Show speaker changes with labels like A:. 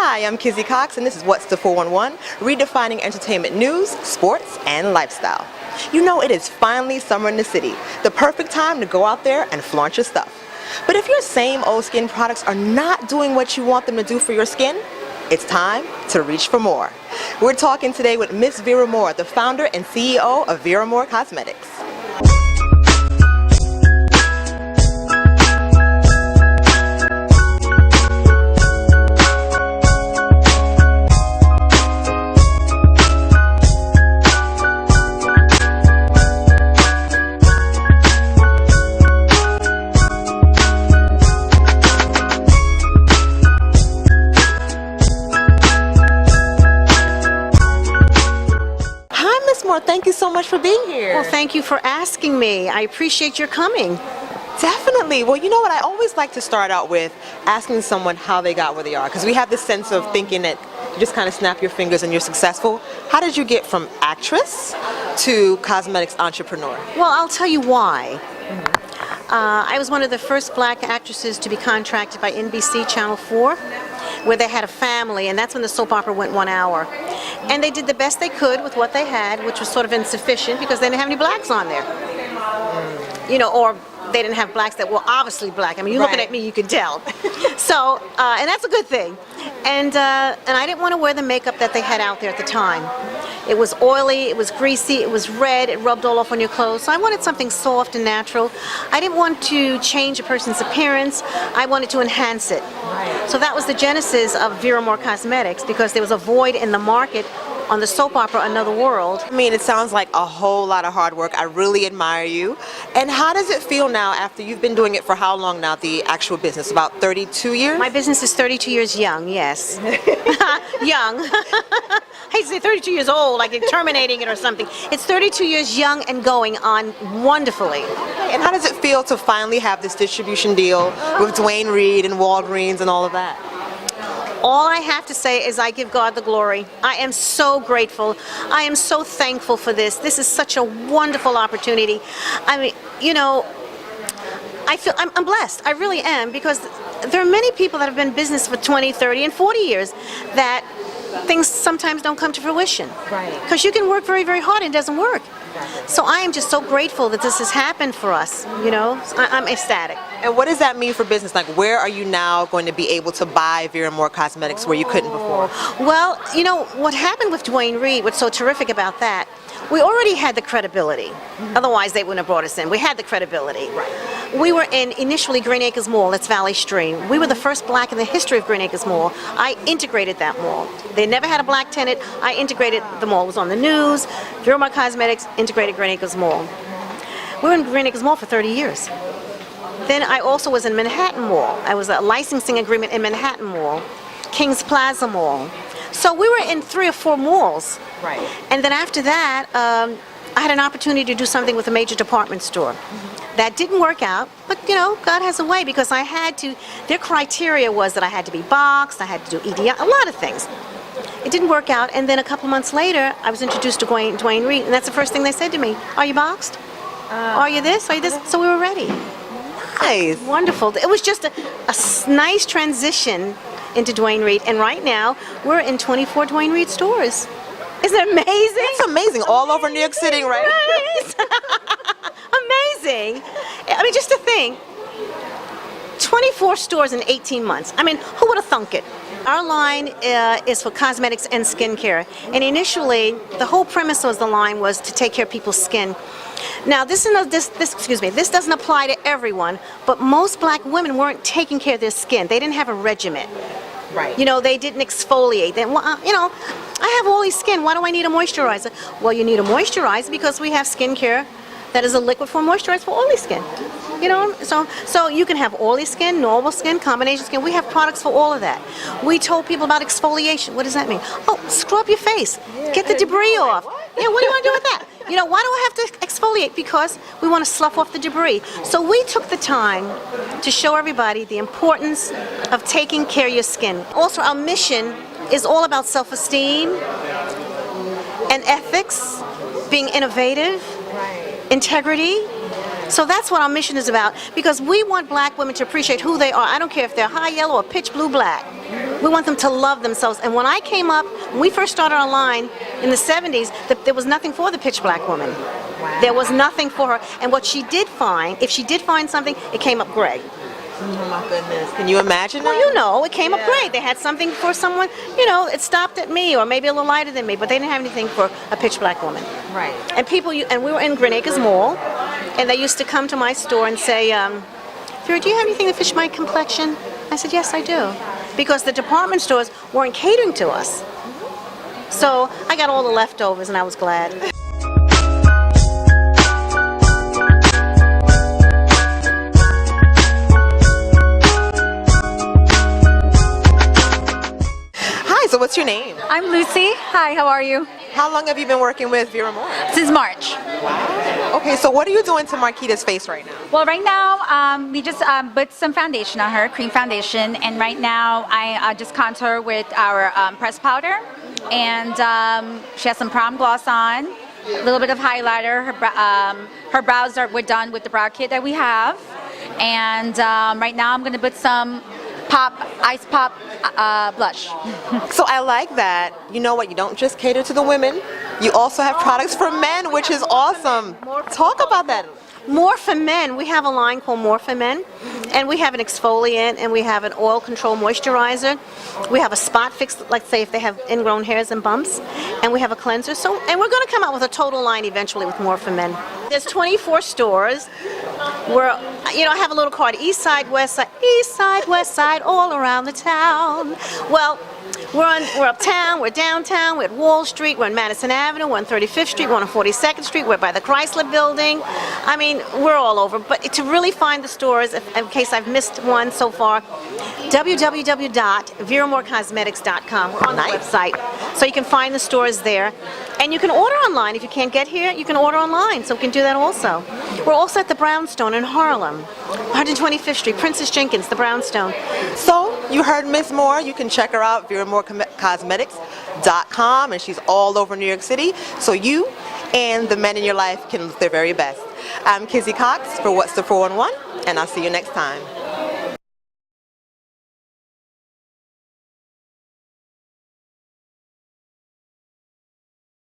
A: Hi, I'm Kizzy Cox, and this is What's the 411, redefining entertainment news, sports, and lifestyle. You know, it is finally summer in the city, the perfect time to go out there and flaunt your stuff. But if your same old skin products are not doing what you want them to do for your skin, it's time to reach for more. We're talking today with Miss Vera Moore, the founder and CEO of Vera Moore Cosmetics. Thank you so much for being here.
B: Well, thank you for asking me. I appreciate your coming.
A: Definitely. Well, you know what? I always like to start out with asking someone how they got where they are, because we have this sense of thinking that you just kind of snap your fingers and you're successful. How did you get from actress to cosmetics entrepreneur?
B: Well, I'll tell you why. I was one of the first black actresses to be contracted by NBC Channel 4, where they had a family, and that's when the soap opera went 1 hour. And they did the best they could with what they had, which was sort of insufficient because they didn't have any blacks on there. You know, or they didn't have blacks that were obviously black. I mean, you're looking at me, you can tell. So, and that's a good thing. And I didn't want to wear the makeup that they had out there at the time. It was oily, it was greasy, it was red, it rubbed all off on your clothes. So I wanted something soft and natural. I didn't want to change a person's appearance. I wanted to enhance it. So that was the genesis of Vera Moore Cosmetics, because there was a void in the market on the soap opera Another World.
A: I mean, it sounds like a whole lot of hard work. I really admire you. And how does it feel now after you've been doing it for how long now, the actual business? About 32 years?
B: My business is 32 years young, yes. Young. I hate to say 32 years old, like terminating it or something. It's 32 years young and going on wonderfully.
A: And how does it feel to finally have this distribution deal with Dwayne Reed and Walgreens and all of that?
B: All I have to say is I give God the glory. I am so grateful. I am so thankful for this. This is such a wonderful opportunity. I mean, you know, I feel I'm blessed. I really am, because there are many people that have been in business for 20, 30, and 40 years that things sometimes don't come to fruition.
A: Right.
B: Because you can work very, very hard and it doesn't work. So I am just so grateful that this has happened for us, you know. I'm ecstatic.
A: And what does that mean for business? Like, where are you now going to be able to buy Vera Moore Cosmetics where you couldn't before?
B: Well, you know, what happened with Dwayne Reed, what's so terrific about that, we already had the credibility. Otherwise, they wouldn't have brought us in. We had the credibility. We were in initially Green Acres Mall, that's Valley Stream. We were the first black in the history of Green Acres Mall. I integrated that mall. They never had a black tenant. I integrated the mall. It was on the news. Vera Moore Cosmetics integrated Green Acres Mall. We were in Green Acres Mall for 30 years. Then I also was in Manhattan Mall. I was a licensing agreement in Manhattan Mall, Kings Plaza Mall. So we were in 3 or 4 malls.
A: Right.
B: And then after that, I had an opportunity to do something with a major department store. That didn't work out, but you know, God has a way, because I had to, their criteria was that I had to be boxed, I had to do EDI, a lot of things. It didn't work out, and then a couple months later, I was introduced to Dwayne Reed, and that's the first thing they said to me: "Are you boxed? Are you this? Are you this?" So we were ready.
A: Nice.
B: Wonderful. It was just a nice transition into Dwayne Reed, and right now we're in 24 Dwayne Reed stores. Isn't it amazing?
A: It's amazing. All over New York City, right?
B: Amazing. I mean, just to think, 24 stores in 18 months. I mean, who would have thunk it? Our line is for cosmetics and skincare. And initially, the whole premise of the line was to take care of people's skin. Now, this doesn't apply to everyone, but most black women weren't taking care of their skin. They didn't have a regimen.
A: Right.
B: You know, they didn't exfoliate. They, you know, I have oily skin. Why do I need a moisturizer? Well, you need a moisturizer because we have skincare that is a liquid form moisturizer for oily skin. You know, so you can have oily skin, normal skin, combination skin. We have products for all of that. We told people about exfoliation. What does that mean? Oh, scrub your face. Get the debris off. Yeah, what do you want to do with that? You know, why do I have to exfoliate? Because we want to slough off the debris. So we took the time to show everybody the importance of taking care of your skin. Also, our mission is all about self-esteem and ethics, being innovative, integrity. So that's what our mission is about, because we want black women to appreciate who they are. I don't care if they're high yellow or pitch blue black. We want them to love themselves. And when I came up, when we first started online in the 70s, there was nothing for the pitch black woman.
A: Wow.
B: There was nothing for her. And what she did find, if she did find something, it came up gray.
A: Oh my goodness. Can you imagine that?
B: Well, you know, it came up gray. They had something for someone, you know, it stopped at me or maybe a little lighter than me, but they didn't have anything for a pitch black woman.
A: Right.
B: And people, and we were in Green Acres Mall, and they used to come to my store and say, Vera, do you have anything that fits my complexion? I said, yes, I do. Because the department stores weren't catering to us. So I got all the leftovers and I was glad.
A: Hi, so what's your name?
C: I'm Lucy. Hi, how are you?
A: How long have you been working with Vera Moore?
C: Since March.
A: Okay, so what are you doing to Marquita's face right now?
C: Well, right now we just put some foundation on her, cream foundation, and right now I just contour with our pressed powder, and she has some prom gloss on, a little bit of highlighter. Her brows we're done with the brow kit that we have, and right now I'm going to put some ice pop blush.
A: So I like that. You know what? You don't just cater to the women. You also have products for men, which is awesome. Talk about that.
B: More for Men. We have a line called More for Men, and we have an exfoliant, and we have an oil control moisturizer. We have a spot fix, like say if they have ingrown hairs and bumps, and we have a cleanser. So, and we're going to come out with a total line eventually with More for Men. There's 24 stores. I have a little card: East Side, West Side, all around the town. Well, we're uptown, we're downtown, we're at Wall Street, we're on Madison Avenue, we're on 35th Street, we're on 42nd Street, we're by the Chrysler Building. I mean, we're all over. But to really find the stores, in case I've missed one so far, www.veramorecosmetics.com. We're on the website, so you can find the stores there. And you can order online. If you can't get here, you can order online, so we can do that also. We're also at the Brownstone in Harlem, 125th Street, Princess Jenkins, the Brownstone.
A: So you heard Miss Moore. You can check her out, veramorecosmetics.com, and she's all over New York City. So you and the men in your life can look their very best. I'm Kizzy Cox for What's the 411, and I'll see you next time.